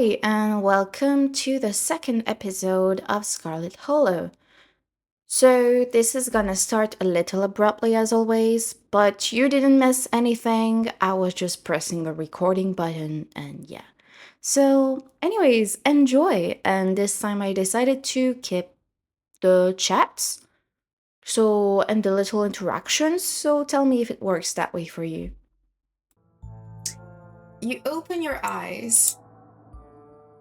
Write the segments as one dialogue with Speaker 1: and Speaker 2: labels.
Speaker 1: Hi, and welcome to the second episode of Scarlet Hollow. So, this is gonna start a little abruptly as always, but you didn't miss anything. I was just pressing the recording button, and yeah. So, anyways, enjoy. And this time I decided to keep the chats, and the little interactions. So, tell me if it works that way for you. You open your eyes.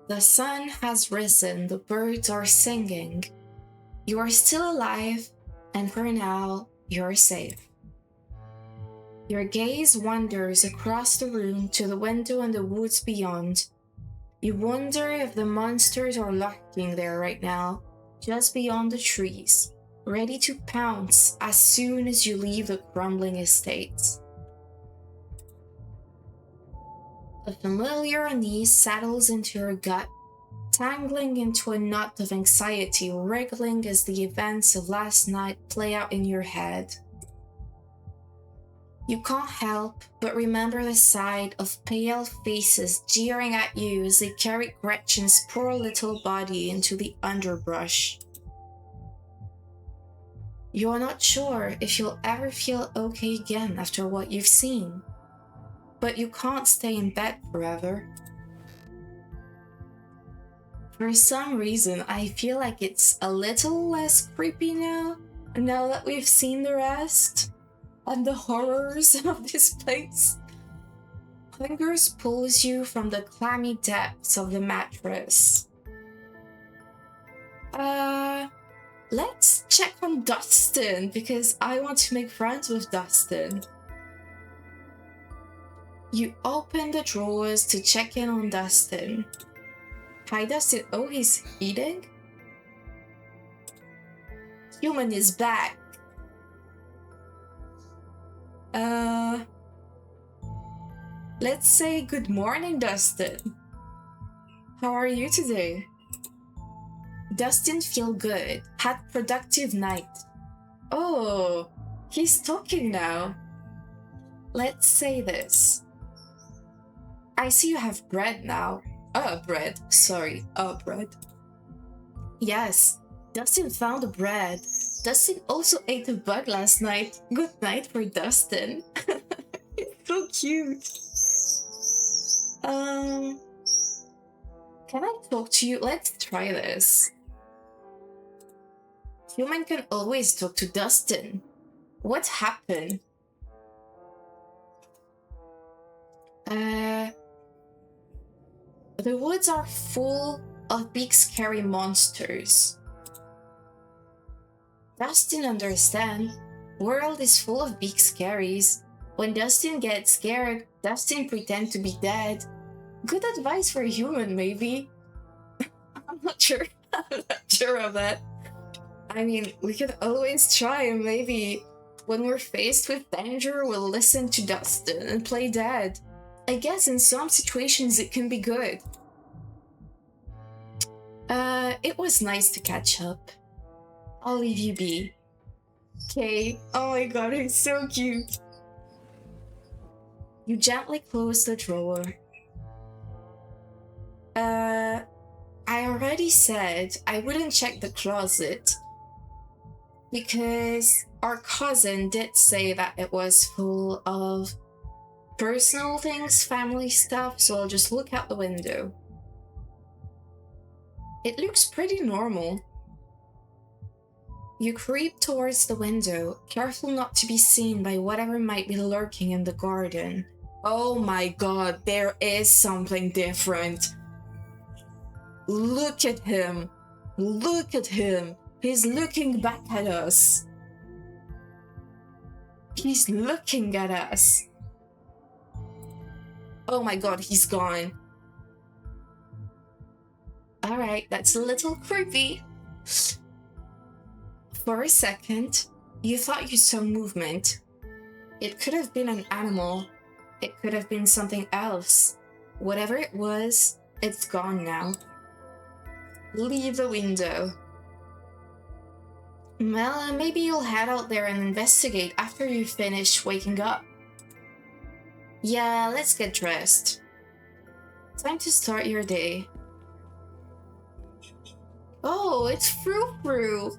Speaker 1: The sun has risen, the birds are singing. You are still alive, and for now, you're safe. Your gaze wanders across the room to the window and the woods beyond. You wonder if the monsters are lurking there right now, just beyond the trees, ready to pounce as soon as you leave the crumbling estates. A familiar unease settles into your gut, tangling into a knot of anxiety wriggling as the events of last night play out in your head. You can't help but remember the sight of pale faces jeering at you as they carried Gretchen's poor little body into the underbrush. You're not sure if you'll ever feel okay again after what you've seen, but you can't stay in bed forever. For some reason, I feel like it's a little less creepy now that we've seen the rest and the horrors of this place. Fingers pulls you from the clammy depths of the mattress. Let's check on Dustin because I want to make friends with Dustin. You open the drawers to check in on Dustin. Hi Dustin, oh, he's eating? Human is back. Let's say good morning, Dustin. How are you today? Dustin feel good, had productive night. Oh, he's talking now. Let's say this. I see you have bread now. Bread. Yes, Dustin found the bread. Dustin also ate a bug last night. Good night for Dustin. It's so cute. Can I talk to you? Let's try this. Human can always talk to Dustin. What happened? The woods are full of big scary monsters. Dustin understand. World is full of big scaries. When Dustin gets scared, Dustin pretend to be dead. Good advice for a human, maybe. I'm not sure. I'm not sure of that. I mean, we could always try and maybe when we're faced with danger, we'll listen to Dustin and play dead. I guess in some situations it can be good. It was nice to catch up. I'll leave you be. Okay. Oh my god, he's so cute. You gently close the drawer. I already said I wouldn't check the closet because our cousin did say that it was full of personal things, family stuff, so I'll just look out the window. It looks pretty normal. You creep towards the window, careful not to be seen by whatever might be lurking in the garden. Oh my god, there is something different. Look at him. Look at him. He's looking back at us. He's looking at us. Oh my god, he's gone. Alright, that's a little creepy. For a second, you thought you saw movement. It could have been an animal. It could have been something else. Whatever it was, it's gone now. Leave the window. Well, maybe you'll head out there and investigate after you finish waking up. Yeah, let's get dressed. Time to start your day. Oh, it's Frou Frou.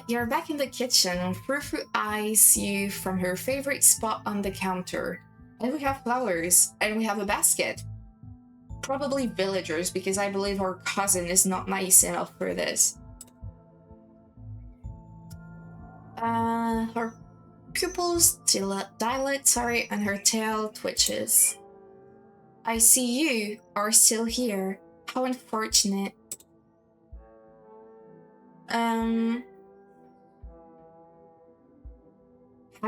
Speaker 1: You're back in the kitchen and Frou Frou eyes you from her favorite spot on the counter. And we have flowers, and we have a basket. Probably villagers, because I believe her cousin is not nice enough for this. Her pupils dilate, and her tail twitches. I see you are still here. How unfortunate. Have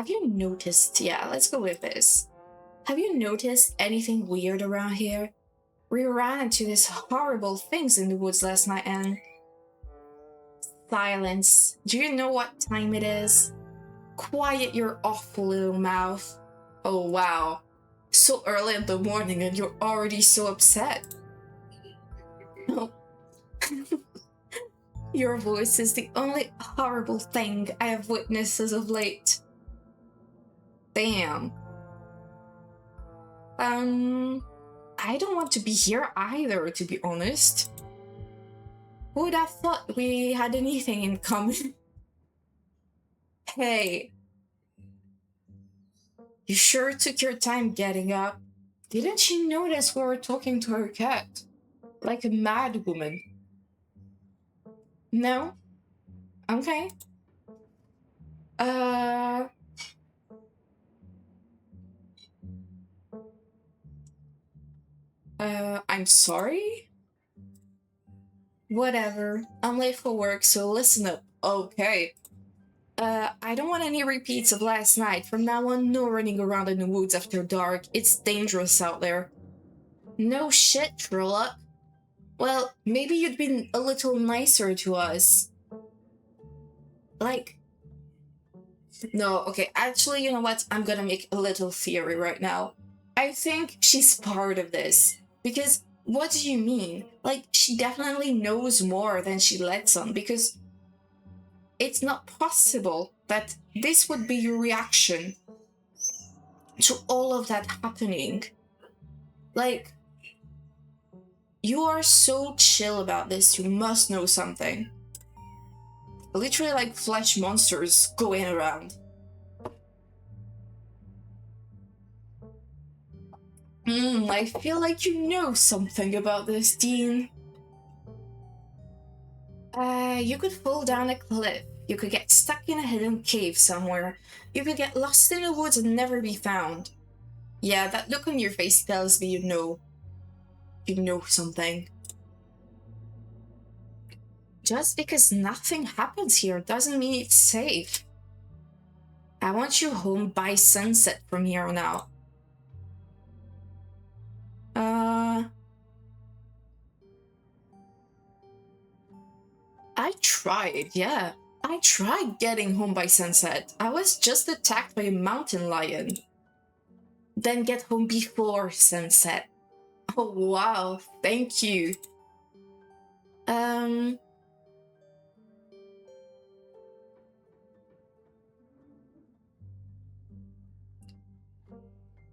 Speaker 1: you noticed? Yeah, let's go with this. Have you noticed anything weird around here? We ran into these horrible things in the woods last night and... Silence. Do you know what time it is? Quiet your awful little mouth. Oh wow. So early in the morning and you're already so upset. Oh. Your voice is the only horrible thing I have witnessed as of late. Damn. I don't want to be here either, to be honest. Who would have thought we had anything in common? Hey. You sure took your time getting up. Didn't you notice we were talking to her cat? Like a mad woman. No? Okay. I'm sorry? Whatever. I'm late for work, so listen up. Okay. I don't want any repeats of last night. From now on, no running around in the woods after dark. It's dangerous out there. No shit, Sherlock. Well, maybe you'd been a little nicer to us. Like... No, okay, actually, you know what? I'm gonna make a little theory right now. I think she's part of this. Because, what do you mean? Like, she definitely knows more than she lets on, because it's not possible that this would be your reaction to all of that happening. Like, you are so chill about this, you must know something. Literally like flesh monsters going around. I feel like you know something about this, Dean. You could fall down a cliff. You could get stuck in a hidden cave somewhere. You could get lost in the woods and never be found. Yeah, that look on your face tells me you know. You know something. Just because nothing happens here doesn't mean it's safe. I want you home by sunset from here on out. I tried, yeah. I tried getting home by sunset. I was just attacked by a mountain lion. Then get home before sunset. Oh wow, thank you.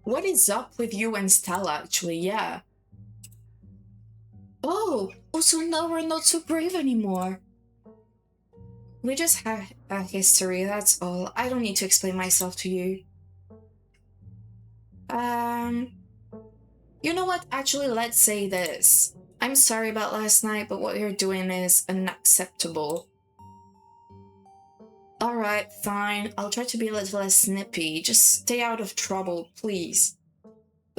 Speaker 1: What is up with you and Stella actually, yeah. Oh, so now we're not so brave anymore. We just have a history, that's all. I don't need to explain myself to you. You know what? Actually, let's say this. I'm sorry about last night, but what you're doing is unacceptable. Alright, fine. I'll try to be a little less snippy. Just stay out of trouble, please.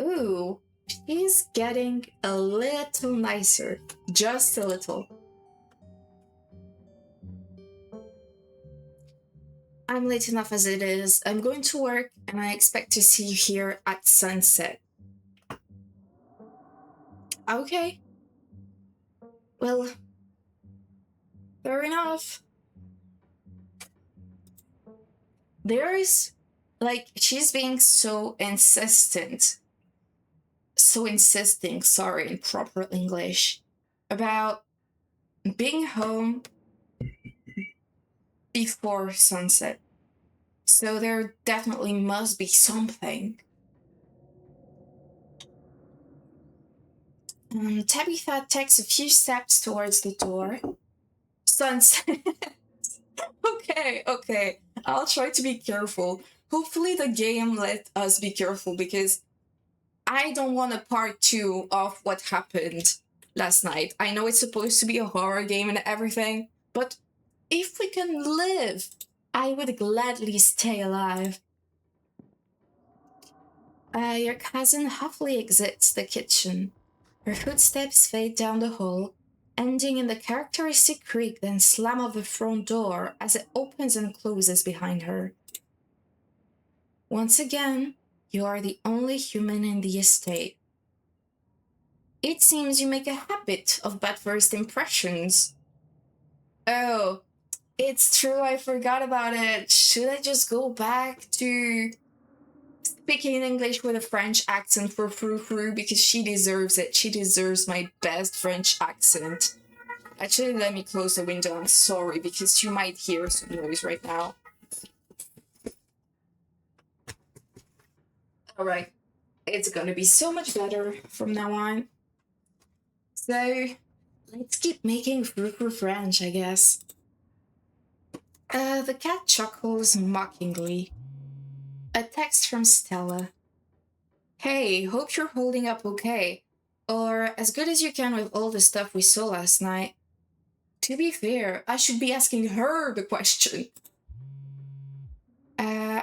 Speaker 1: Ooh, she's getting a little nicer. Just a little. I'm late enough as it is. I'm going to work, and I expect to see you here at sunset. Okay. Well, fair enough. There's, like, she's being so insistent. So insisting, sorry, in proper English, about being home before sunset. So there definitely must be something. Tabitha takes a few steps towards the door. Sunset. Okay. I'll try to be careful. Hopefully the game let us be careful because I don't want a part 2 of what happened last night. I know it's supposed to be a horror game and everything, but if we can live, I would gladly stay alive. Your cousin huffily exits the kitchen. Her footsteps fade down the hall, ending in the characteristic creak then slam of the front door as it opens and closes behind her. Once again, you are the only human in the estate. It seems you make a habit of bad first impressions. Oh, it's true, I forgot about it. Should I just go back to speaking English with a French accent for Frou because she deserves it. She deserves my best French accent. Actually, let me close the window. I'm sorry because you might hear some noise right now. Alright, it's gonna be so much better from now on. So, let's keep making Frou French, I guess. The cat chuckles mockingly. A text from Stella. Hey, hope you're holding up okay. Or as good as you can with all the stuff we saw last night. To be fair, I should be asking her the question.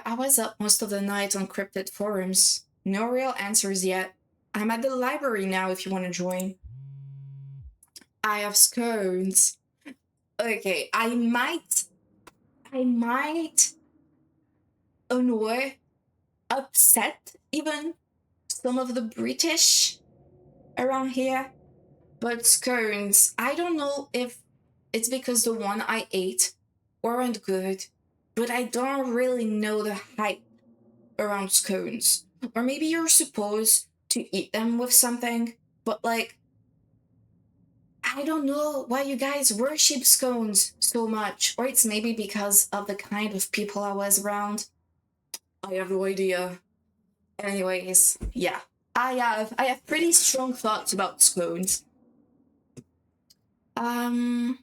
Speaker 1: I was up most of the night on cryptid forums. No real answers yet. I'm at the library now if you want to join. I have scones. Okay, I might annoy, upset even some of the British around here. But scones, I don't know if it's because the one I ate weren't good, but I don't really know the hype around scones. Or maybe you're supposed to eat them with something, but like, I don't know why you guys worship scones so much. Or it's maybe because of the kind of people I was around. I have no idea. Anyways, yeah. I have pretty strong thoughts about scones. I'll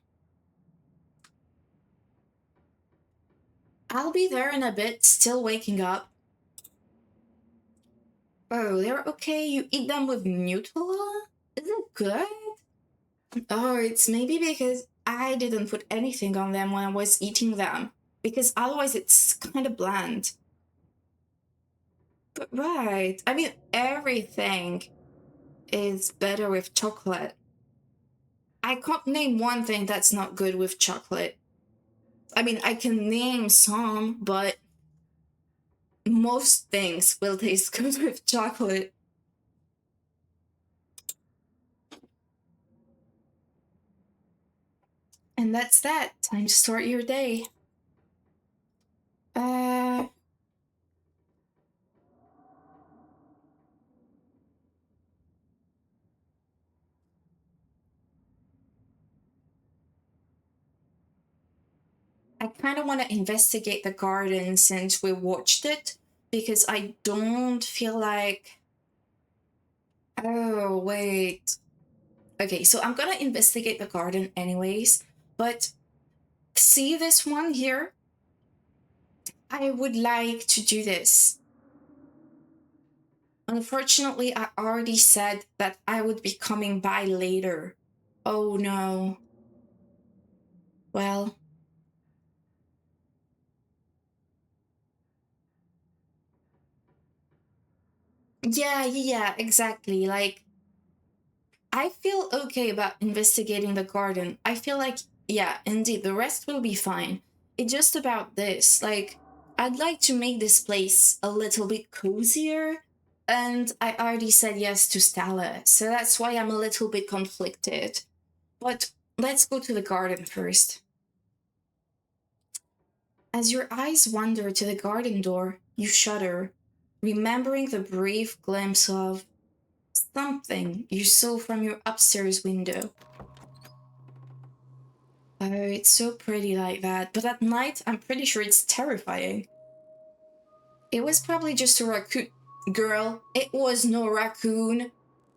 Speaker 1: be there in a bit, still waking up. Oh, they're okay. You eat them with Nutella? Is it good? Oh, it's maybe because I didn't put anything on them when I was eating them. Because otherwise it's kind of bland. But right. I mean, everything is better with chocolate. I can't name one thing that's not good with chocolate. I mean, I can name some, but most things will taste good with chocolate. And that's that. Time to start your day. I kind of want to investigate the garden since we watched it because I don't feel like. Oh, wait. Okay, so I'm gonna investigate the garden anyways, but see this one here? I would like to do this. Unfortunately, I already said that I would be coming by later. Oh no. Well. Yeah, exactly. Like, I feel okay about investigating the garden. I feel like, yeah, indeed, the rest will be fine. It's just about this. Like, I'd like to make this place a little bit cozier, and I already said yes to Stella, so that's why I'm a little bit conflicted. But let's go to the garden first. As your eyes wander to the garden door, you shudder, remembering the brief glimpse of something you saw from your upstairs window. Oh, it's so pretty like that, but at night I'm pretty sure it's terrifying. It was probably just a raccoon. Girl, it was no raccoon.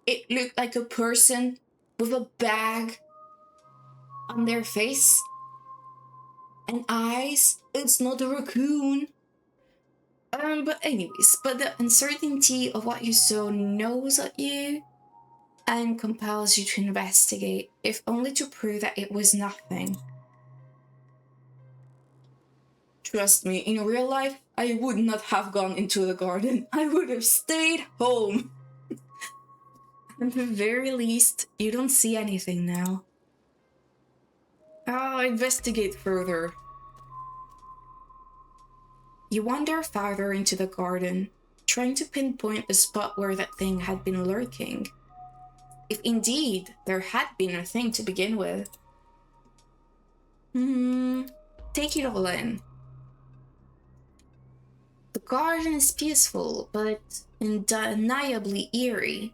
Speaker 1: it looked like a person with a bag on their face and eyes. It's not a raccoon. But anyways, but the uncertainty of what you saw gnaws at you and compels you to investigate, if only to prove that it was nothing. Trust me, in real life, I would not have gone into the garden. I would have stayed home. At the very least, you don't see anything now. I'll investigate further. You wander farther into the garden, trying to pinpoint the spot where that thing had been lurking. If indeed there had been a thing to begin with. Take it all in. The garden is peaceful, but undeniably eerie.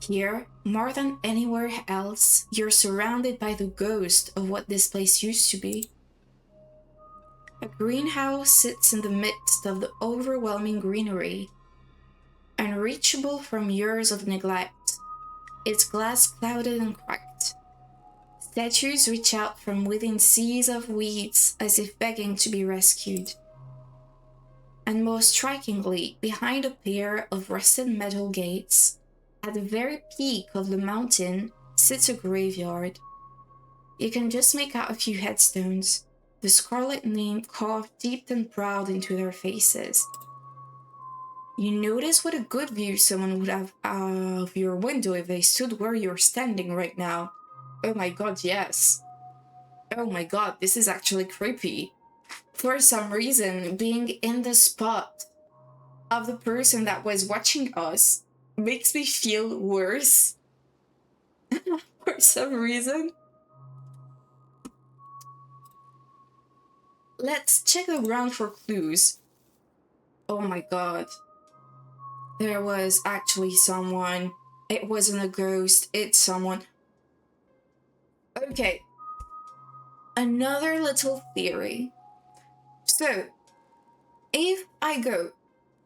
Speaker 1: Here, more than anywhere else, you're surrounded by the ghost of what this place used to be. A greenhouse sits in the midst of the overwhelming greenery, unreachable from years of neglect, its glass clouded and cracked. Statues reach out from within seas of weeds as if begging to be rescued. And most strikingly, behind a pair of rusted metal gates, at the very peak of the mountain, sits a graveyard. You can just make out a few headstones, the scarlet name carved deep and proud into their faces. You notice what a good view someone would have of your window if they stood where you're standing right now. Oh my god, yes. Oh my god, this is actually creepy. For some reason, being in the spot of the person that was watching us makes me feel worse. For some reason. Let's check the ground for clues. Oh my god. There was actually someone. It wasn't a ghost, it's someone. Okay. Another little theory. So, if I go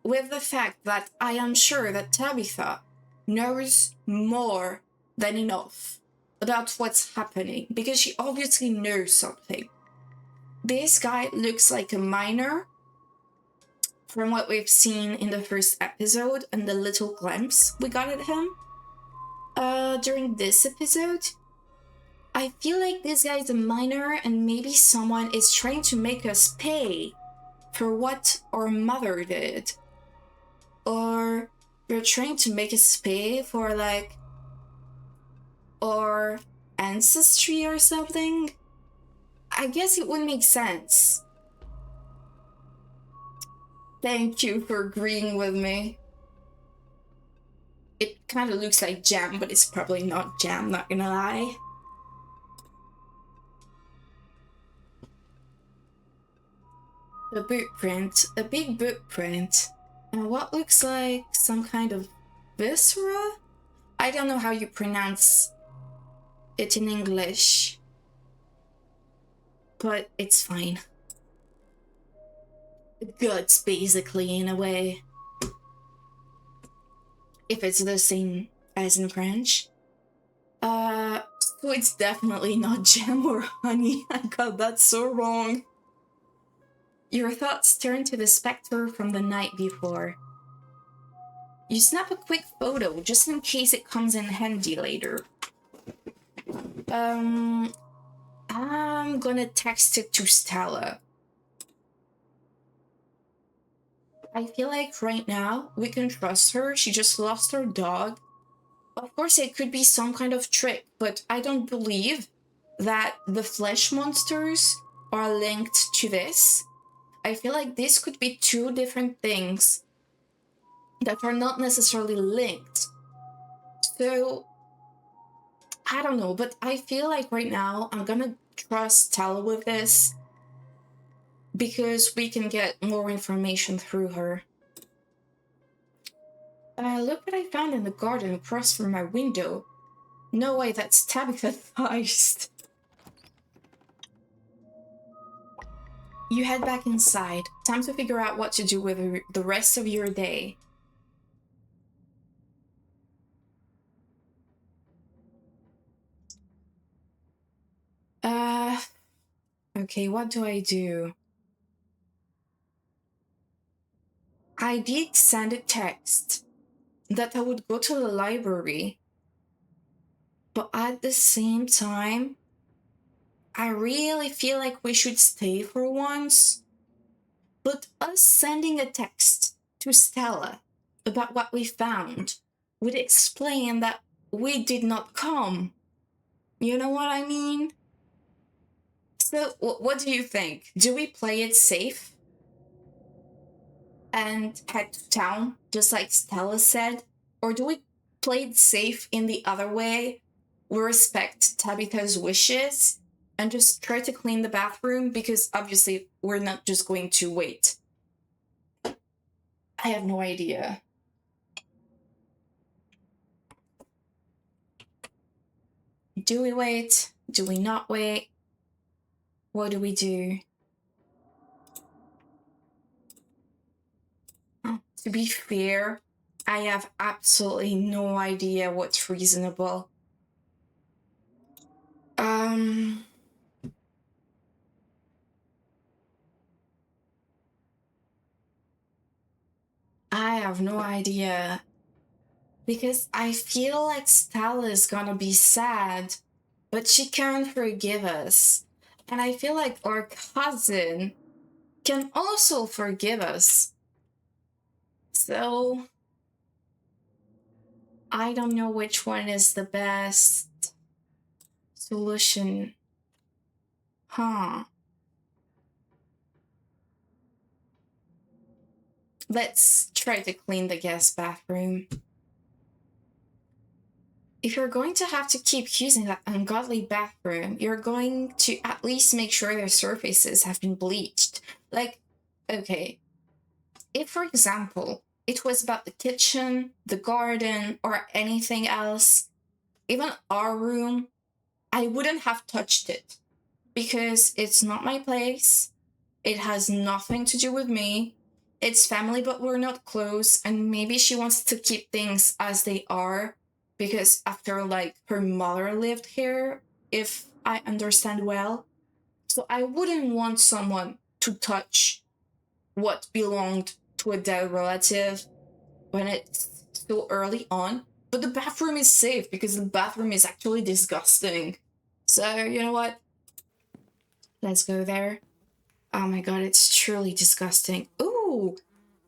Speaker 1: with the fact that I am sure that Tabitha knows more than enough about what's happening, because she obviously knows something. This guy looks like a miner from what we've seen in the first episode and the little glimpse we got at him during this episode. I feel like this guy is a miner and maybe someone is trying to make us pay for what our mother did. Or they're trying to make us pay for like our ancestry or something. I guess it would make sense. Thank you for agreeing with me. It kind of looks like jam, but it's probably not jam, not gonna lie. A bootprint, a big bootprint, and what looks like some kind of viscera? I don't know how you pronounce it in English, but it's fine. Guts, basically, in a way. If it's the same as in French. So it's definitely not jam or honey. I got that so wrong. Your thoughts turn to the spectre from the night before. You snap a quick photo just in case it comes in handy later. I'm gonna text it to Stella. I feel like right now we can trust her. She just lost her dog. Of course, it could be some kind of trick, but I don't believe that the flesh monsters are linked to this. I feel like this could be two different things that are not necessarily linked. So, I don't know, but I feel like right now I'm gonna trust Stella with this because we can get more information through her. Look what I found in the garden across from my window. No way, that's Tabitha Theist. You head back inside. Time to figure out what to do with the rest of your day. Uh, okay, what do I do? I did send a text that I would go to the library, but at the same time, I really feel like we should stay for once. But us sending a text to Stella about what we found would explain that we did not come. You know what I mean? So, what do you think? Do we play it safe and head to town, just like Stella said? Or do we play it safe in the other way? We respect Tabitha's wishes and just try to clean the bathroom because obviously we're not just going to wait. I have no idea. Do we wait? Do we not wait? What do we do? To be fair, I have absolutely no idea what's reasonable. Um, I have no idea. Because I feel like Stella is gonna be sad, but she can't forgive us. And I feel like our cousin can also forgive us. So, I don't know which one is the best solution. Huh. Let's try to clean the guest bathroom. If you're going to have to keep using that ungodly bathroom, you're going to at least make sure their surfaces have been bleached. Like, okay, if, for example, it was about the kitchen, the garden, or anything else, even our room, I wouldn't have touched it because it's not my place. It has nothing to do with me. It's family, but we're not close. And maybe she wants to keep things as they are because after like her mother lived here, if I understand well. So I wouldn't want someone to touch what belonged to a dead relative when it's so early on. But the bathroom is safe because the bathroom is actually disgusting. So, you know what? Let's go there. Oh my god, it's truly disgusting. Ooh,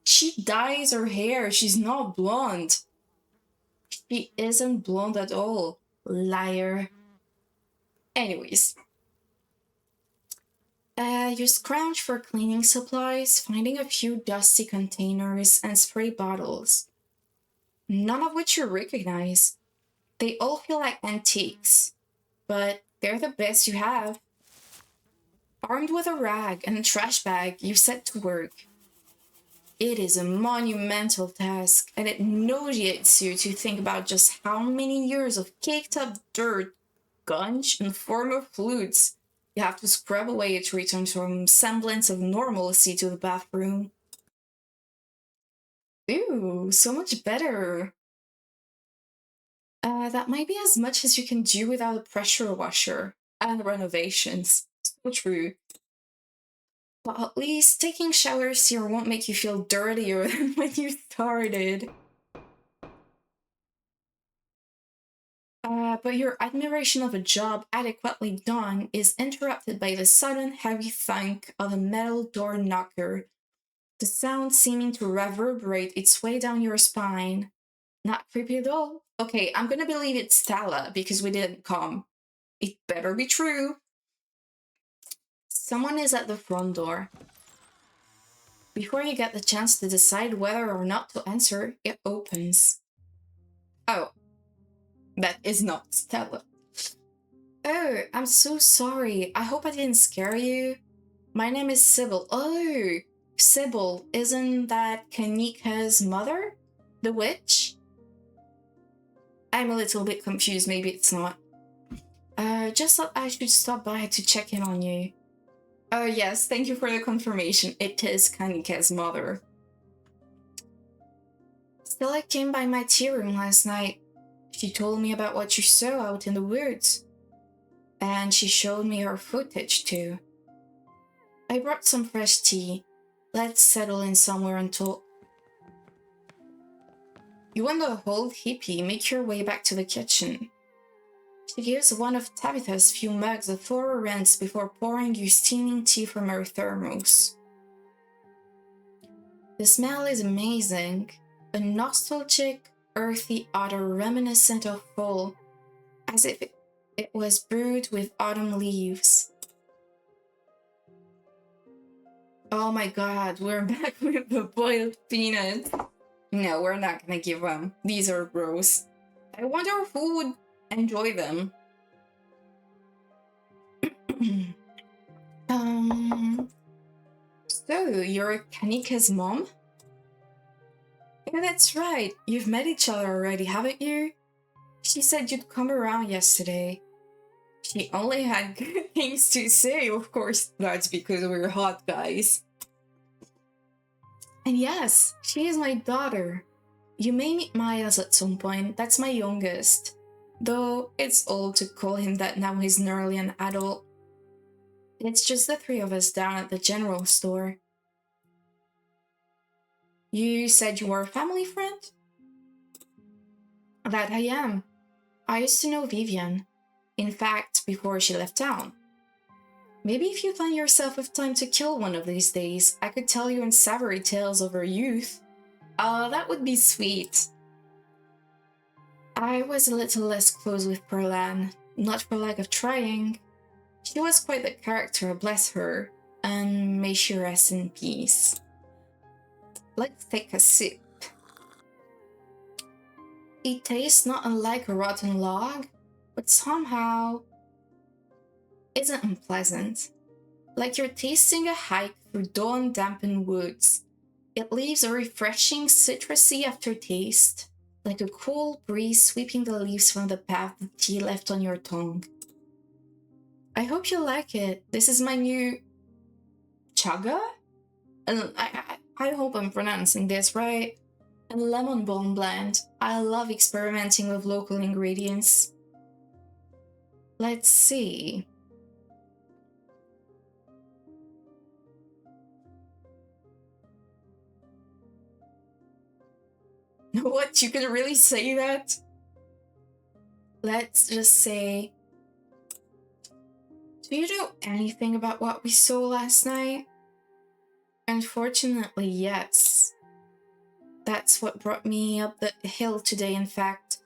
Speaker 1: she dyes her hair. She's not blonde. She isn't blonde at all. Liar. Anyways, you scrounge for cleaning supplies, finding a few dusty containers and spray bottles, none of which you recognize. They all feel like antiques, but they're the best you have. Armed with a rag and a trash bag, you set to work. It is a monumental task, and it nauseates you to think about just how many years of caked up dirt, gunge, and former fluids you have to scrub away to return some semblance of normalcy to the bathroom. Ooh, so much better. That might be as much as you can do without a pressure washer and renovations. So true. But at least taking showers here won't make you feel dirtier than when you started. But your admiration of a job adequately done is interrupted by the sudden heavy thunk of a metal door knocker, the sound seeming to reverberate its way down your spine. Not creepy at all. Okay, I'm gonna believe it's Stella because we didn't come. It better be true. Someone is at the front door. Before you get the chance to decide whether or not to answer, it opens. Oh, that is not Stella. Oh, I'm so sorry. I hope I didn't scare you. My name is Sybil. Oh, Sybil, isn't that Kanika's mother? The witch? I'm a little bit confused, maybe it's not. Just thought I should stop by to check in on you. Oh yes, thank you for the confirmation. It is Kanika's mother. Stella came by my tea room last night. She told me about what you saw out in the woods. And she showed me her footage too. I brought some fresh tea. Let's settle in somewhere and talk. You and the whole hippie make your way back to the kitchen. She gives one of Tabitha's few mugs a thorough rinse before pouring you steaming tea from her thermos. The smell is amazing, a nostalgic, earthy odor reminiscent of fall, as if it was brewed with autumn leaves. Oh my god, we're back with the boiled peanuts. No, we're not gonna give them. These are gross. I wonder who would enjoy them. So, you're Kanika's mom? Yeah, that's right. You've met each other already, haven't you? She said you'd come around yesterday. She only had good things to say, of course. That's because we're hot guys. And yes, she is my daughter. You may meet Miles at some point. That's my youngest. Though it's old to call him that now he's nearly an adult. It's just the three of us down at the general store. You said you were a family friend? That I am. I used to know Vivian. In fact, before she left town. Maybe if you find yourself with time to kill one of these days, I could tell you unsavory tales of her youth. That would be sweet. I was a little less close with Perlan, not for lack of trying. She was quite the character, bless her, and may she rest in peace. Let's take a sip. It tastes not unlike a rotten log, but somehow isn't unpleasant. Like you're tasting a hike through dawn-dampened woods. It leaves a refreshing citrusy aftertaste, like a cool breeze sweeping the leaves from the path the tea left on your tongue. I hope you like it. This is my new chaga? And I hope I'm pronouncing this right. A lemon balm blend. I love experimenting with local ingredients. Let's see. What? You can really say that? Let's just say... Do you know anything about what we saw last night? Unfortunately, yes. That's what brought me up the hill today, in fact.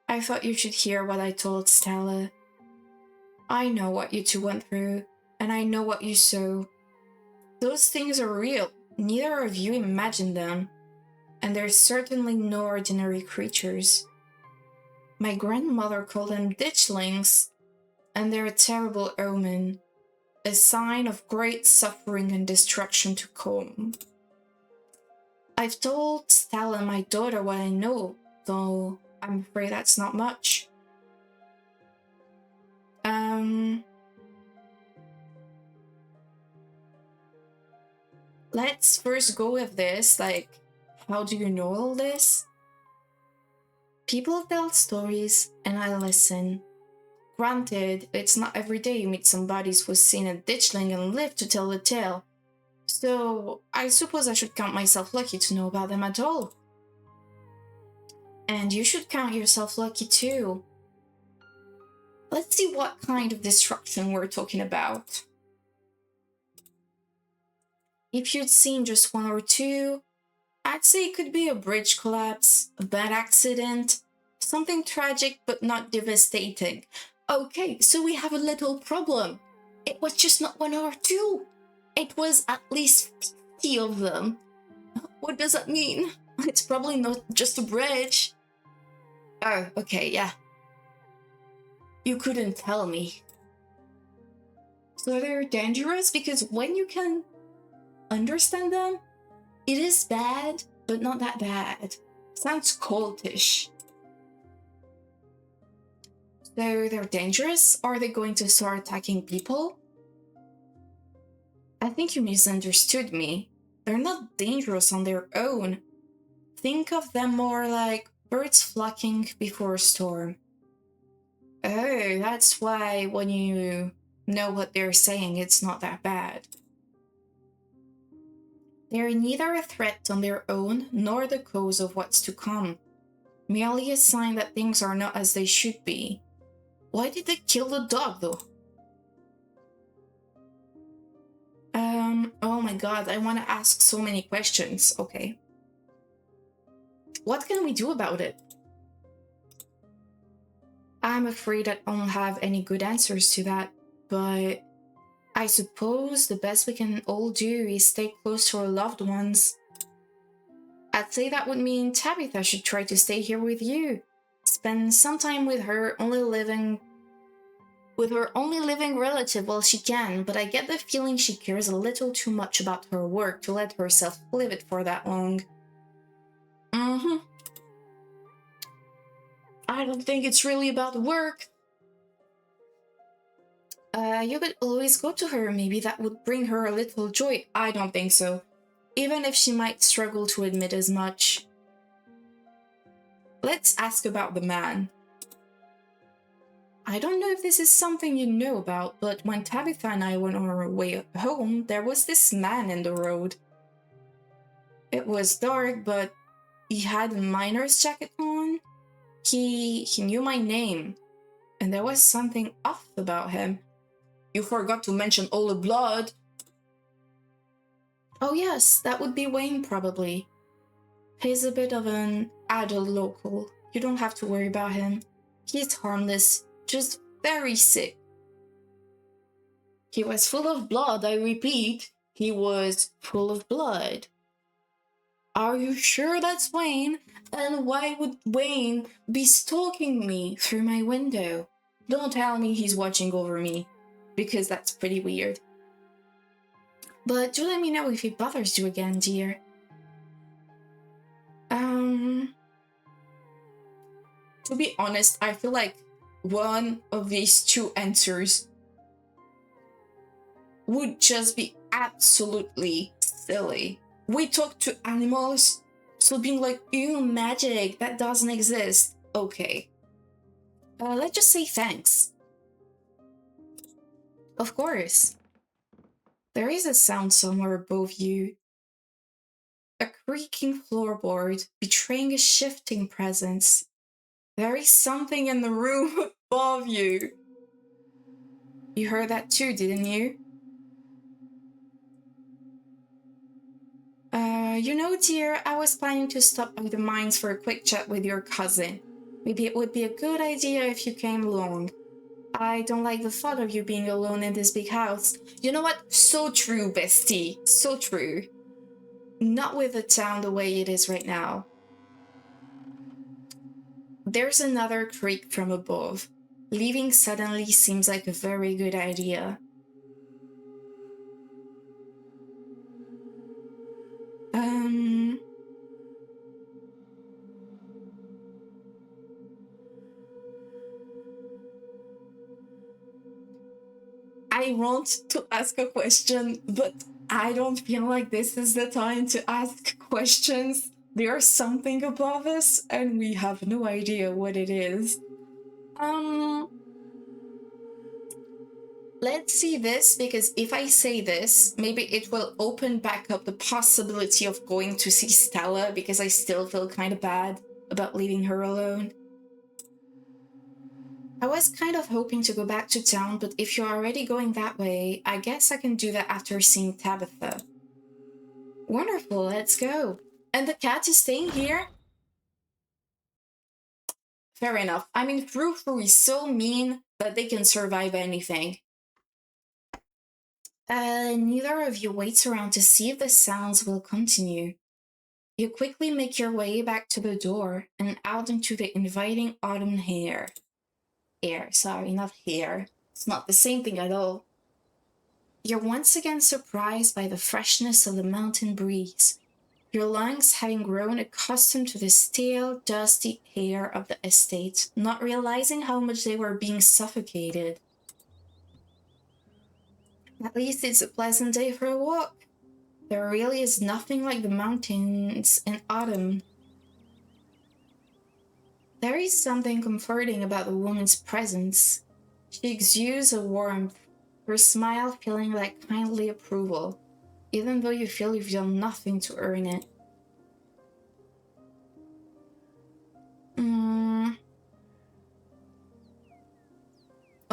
Speaker 1: I thought you should hear what I told Stella. I know what you two went through, and I know what you saw. Those things are real. Neither of you imagined them. And they're certainly no ordinary creatures. My grandmother called them ditchlings, and they're a terrible omen, a sign of great suffering and destruction to come. I've told Stella and my daughter what I know, though I'm afraid that's not much. Let's first go with this, like, how do you know all this? People tell stories, and I listen. Granted, it's not every day you meet somebody who's seen a ditchling and lived to tell the tale. So, I suppose I should count myself lucky to know about them at all. And you should count yourself lucky too. Let's see what kind of destruction we're talking about. If you'd seen just one or two, I'd say it could be a bridge collapse, a bad accident, something tragic but not devastating. Okay, so we have a little problem. It was just not one or two. It was at least 50 of them. What does that mean? It's probably not just a bridge. Oh, okay, yeah. You couldn't tell me. So they're dangerous because when you can understand them, it is bad, but not that bad. Sounds cultish. So they're dangerous? Are they going to start attacking people? I think you misunderstood me. They're not dangerous on their own. Think of them more like birds flocking before a storm. Oh, that's why when you know what they're saying, it's not that bad. They're neither a threat on their own nor the cause of what's to come, merely a sign that things are not as they should be. Why did they kill the dog, though? Oh my god, I want to ask so many questions. Okay. What can we do about it? I'm afraid I don't have any good answers to that, but I suppose the best we can all do is stay close to our loved ones. I'd say that would mean Tabitha should try to stay here with you. Spend some time with her only living relative while she can, but I get the feeling she cares a little too much about her work to let herself live it for that long. I don't think it's really about work. You could always go to her. Maybe that would bring her a little joy. I don't think so. Even if she might struggle to admit as much. Let's ask about the man. I don't know if this is something you know about, but when Tabitha and I went on our way home, there was this man in the road. It was dark, but he had a miner's jacket on. He knew my name, and there was something off about him. You forgot to mention all the blood. Oh yes, that would be Wayne probably. He's a bit of an adult local. You don't have to worry about him. He's harmless, just very sick. He was full of blood, I repeat. He was full of blood. Are you sure that's Wayne? And why would Wayne be stalking me through my window? Don't tell me he's watching over me, because that's pretty weird. But do let me know if it bothers you again, dear. To be honest, I feel like one of these two answers would just be absolutely silly. We talk to animals, so being like, ew, magic, that doesn't exist. Okay. Let's just say thanks. Of course. There is a sound somewhere above you. A creaking floorboard betraying a shifting presence. There is something in the room above you. You heard that too, didn't you? You know, dear, I was planning to stop by the mines for a quick chat with your cousin. Maybe it would be a good idea if you came along. I don't like the thought of you being alone in this big house. You know what? So true, bestie. So true. Not with the town the way it is right now. There's another creak from above. Leaving suddenly seems like a very good idea. I want to ask a question, but I don't feel like this is the time to ask questions. There's something above us, and we have no idea what it is. Let's see this, because if I say this, maybe it will open back up the possibility of going to see Stella, because I still feel kind of bad about leaving her alone. I was kind of hoping to go back to town, but if you're already going that way, I guess I can do that after seeing Tabitha. Wonderful, let's go. And the cat is staying here? Fair enough. I mean, Frou is so mean that they can survive anything. Neither of you waits around to see if the sounds will continue. You quickly make your way back to the door and out into the inviting autumn air. Sorry, not hair. It's not the same thing at all. You're once again surprised by the freshness of the mountain breeze, your lungs having grown accustomed to the stale, dusty air of the estate, not realizing how much they were being suffocated. At least it's a pleasant day for a walk. There really is nothing like the mountains in autumn. There is something comforting about the woman's presence. She exudes a warmth, her smile feeling like kindly approval, even though you feel you've done nothing to earn it.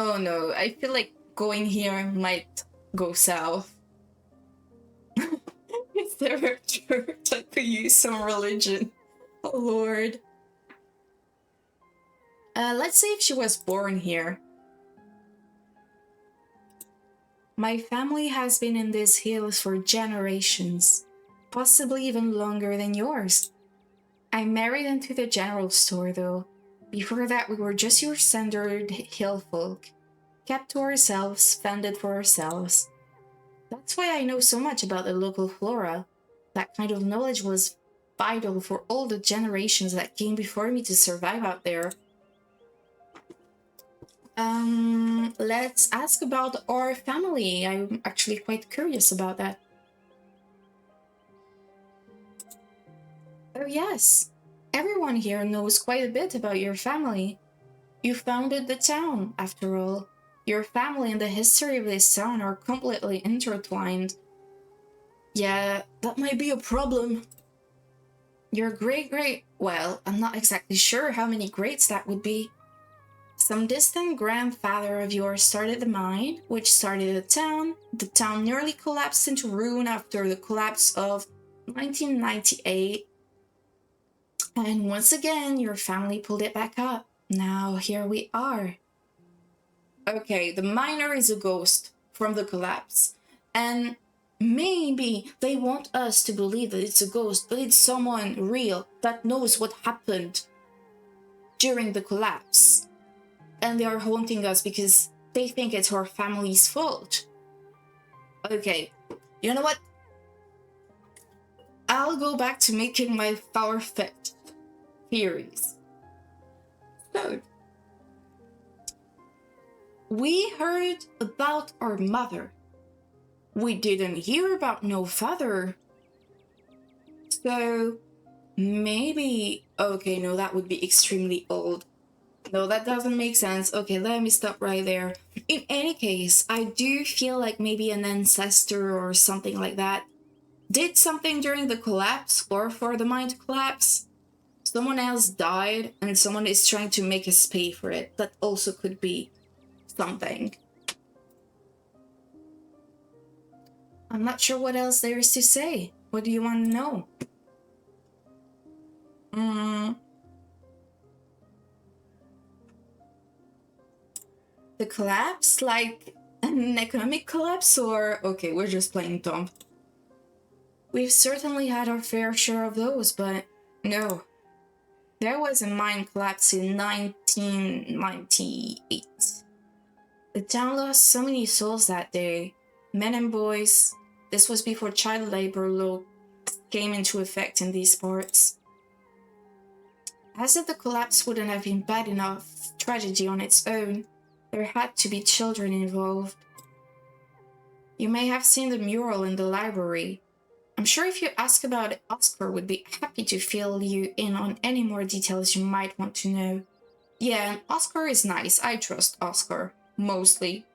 Speaker 1: Oh no, I feel like going here might go south. Is there a church I could use some religion? Oh lord. Let's say if she was born here. My family has been in these hills for generations, possibly even longer than yours. I married into the general store though. Before that, we were just your standard hill folk, kept to ourselves, fended for ourselves. That's why I know so much about the local flora. That kind of knowledge was vital for all the generations that came before me to survive out there. Let's ask about our family. I'm actually quite curious about that. Oh, yes. Everyone here knows quite a bit about your family. You founded the town, after all. Your family and the history of this town are completely intertwined. Yeah, that might be a problem. Your well, I'm not exactly sure how many greats that would be. Some distant grandfather of yours started the mine, which started the town. The town nearly collapsed into ruin after the collapse of 1998. And once again, your family pulled it back up. Now here we are. Okay, the miner is a ghost from the collapse. And maybe they want us to believe that it's a ghost, but it's someone real that knows what happened during the collapse. And they are haunting us because they think it's our family's fault. Okay, you know what? I'll go back to making my far-fetched theories. So, we heard about our mother. We didn't hear about no father. So, maybe... Okay, no, that would be extremely old. No, that doesn't make sense. Okay, let me stop right there. In any case, I do feel like maybe an ancestor or something like that did something during the collapse or for the mine to collapse. Someone else died and someone is trying to make us pay for it. That also could be something. I'm not sure what else there is to say. What do you want to know? The collapse? Like an economic collapse or... Okay, we're just playing dumb. We've certainly had our fair share of those, but no. There was a mine collapse in 1998. The town lost so many souls that day. Men and boys. This was before child labor law came into effect in these parts. As if the collapse wouldn't have been bad enough tragedy on its own, there had to be children involved. You may have seen the mural in the library. I'm sure if you ask about it, Oscar would be happy to fill you in on any more details you might want to know. Yeah, Oscar is nice. I trust Oscar. Mostly.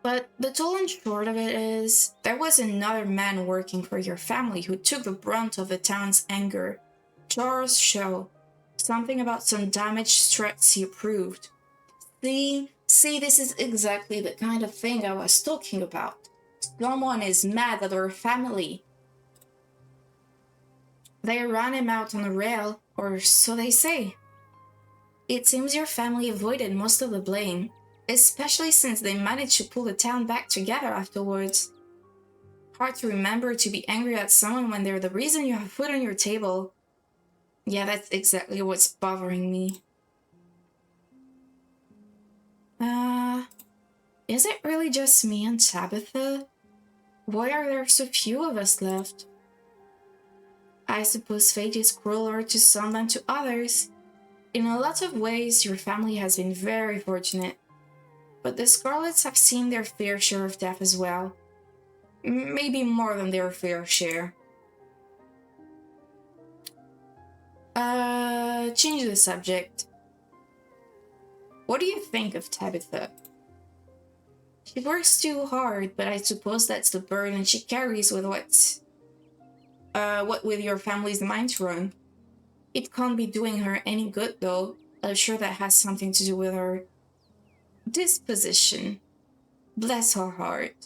Speaker 1: But the tall and short of it is, there was another man working for your family who took the brunt of the town's anger. Charles Shaw. Something about some damaged struts he approved. See, this is exactly the kind of thing I was talking about. Someone is mad at our family. They ran him out on a rail, or so they say. It seems your family avoided most of the blame, especially since they managed to pull the town back together afterwards. Hard to remember to be angry at someone when they're the reason you have food on your table. Yeah, that's exactly what's bothering me. Is it really just me and Tabitha? Why are there so few of us left? I suppose fate is crueler to some than to others. In a lot of ways, your family has been very fortunate. But the Scarlets have seen their fair share of death as well. Maybe more than their fair share. change the subject. What do you think of Tabitha? She works too hard, but I suppose that's the burden she carries with what with your family's mind run. It can't be doing her any good, though. I'm sure that has something to do with her disposition. Bless her heart.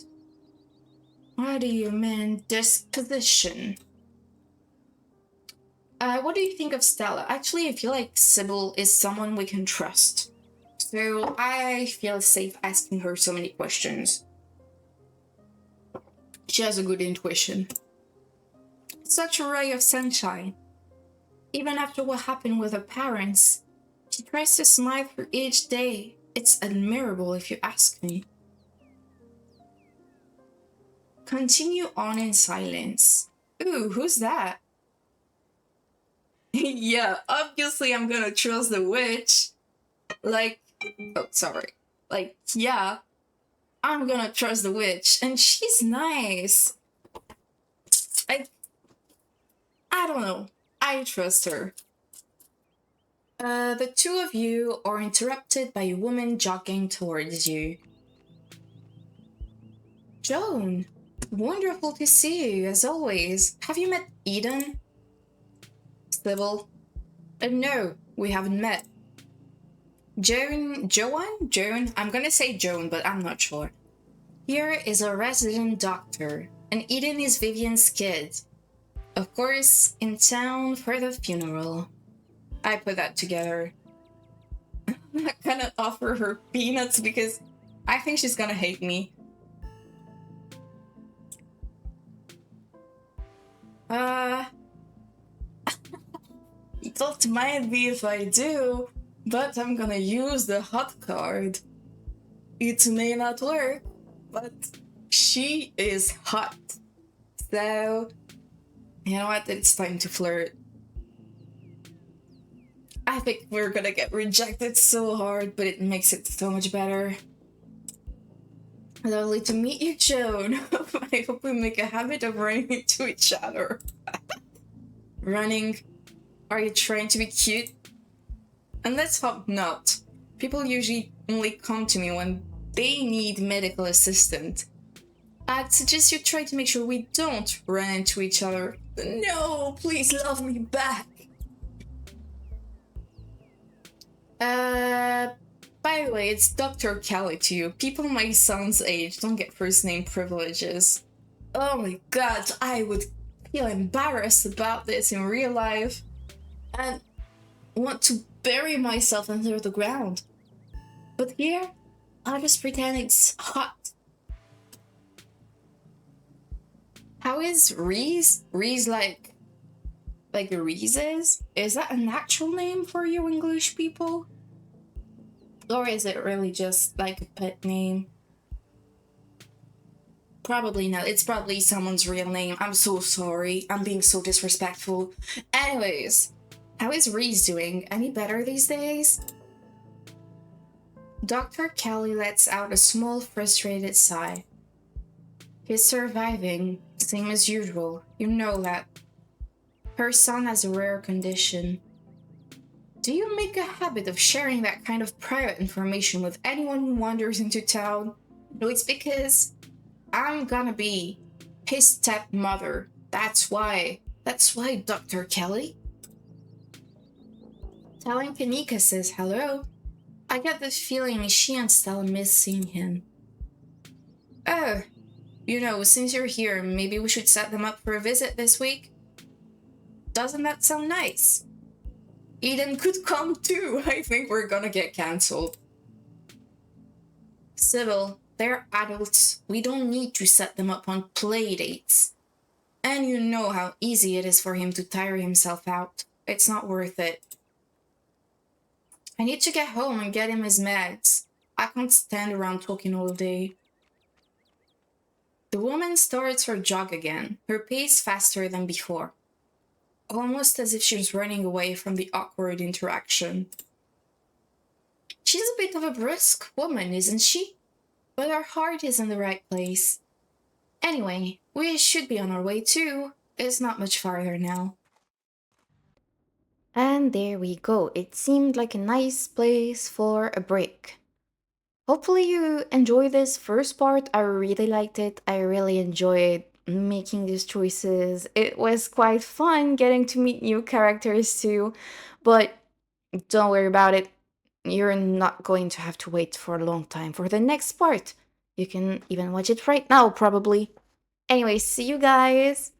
Speaker 1: What do you mean, disposition? What do you think of Stella? Actually, I feel like Sybil is someone we can trust. So I feel safe asking her so many questions. She has a good intuition. Such a ray of sunshine. Even after what happened with her parents, she tries to smile through each day. It's admirable if you ask me. Continue on in silence. Ooh, who's that? Yeah, obviously I'm gonna trust the witch. Yeah, I'm gonna trust the witch. And she's nice. I don't know. I trust her. The two of you are interrupted by a woman jogging towards you. Joan, wonderful to see you, as always. Have you met Eden? Sybil? No, we haven't met. Joan? I'm gonna say Joan, but I'm not sure. Here is a resident doctor, and Eden is Vivian's kid. Of course, in town for the funeral. I put that together. I'm not gonna offer her peanuts because I think she's gonna hate me. Don't mind me if I do, but I'm gonna use the hot card. It may not work, but she is hot. So, you know what? It's time to flirt. I think we're gonna get rejected so hard, but it makes it so much better. Lovely to meet you, Joan. I hope we make a habit of running into each other. Running? Are you trying to be cute? And let's hope not. People usually only come to me when they need medical assistance. I'd suggest you try to make sure we don't run into each other. No, please love me back. By the way, it's Dr. Kelly to you. People my son's age don't get first name privileges. Oh my god, I would feel embarrassed about this in real life. And want to bury myself under the ground. But here, I'll just pretend it's hot. How is Reese? Reese like the Reese's? Is that an actual name for you English people? Or is it really just like a pet name? Probably not. It's probably someone's real name. I'm so sorry. I'm being so disrespectful. Anyways, how is Reese doing? Any better these days? Dr. Kelly lets out a small, frustrated sigh. He's surviving, same as usual. You know that. Her son has a rare condition. Do you make a habit of sharing that kind of private information with anyone who wanders into town? No, it's because I'm gonna be his stepmother. That's why. That's why, Dr. Kelly. Telling Kanika says hello. I get this feeling she and Stella miss seeing him. Oh, you know, since you're here, maybe we should set them up for a visit this week? Doesn't that sound nice? Eden could come too. I think we're gonna get cancelled. Sybil, they're adults. We don't need to set them up on play dates. And you know how easy it is for him to tire himself out. It's not worth it. I need to get home and get him his meds. I can't stand around talking all day. The woman starts her jog again, her pace faster than before. Almost as if she was running away from the awkward interaction. She's a bit of a brisk woman, isn't she? But her heart is in the right place. Anyway, we should be on our way too. It's not much farther now.
Speaker 2: And there we go. It seemed like a nice place for a break. Hopefully, you enjoy this first part. I really liked it. I really enjoyed making these choices. It was quite fun getting to meet new characters too. But don't worry about it. You're not going to have to wait for a long time for the next part. You can even watch it right now, probably. Anyway, see you guys.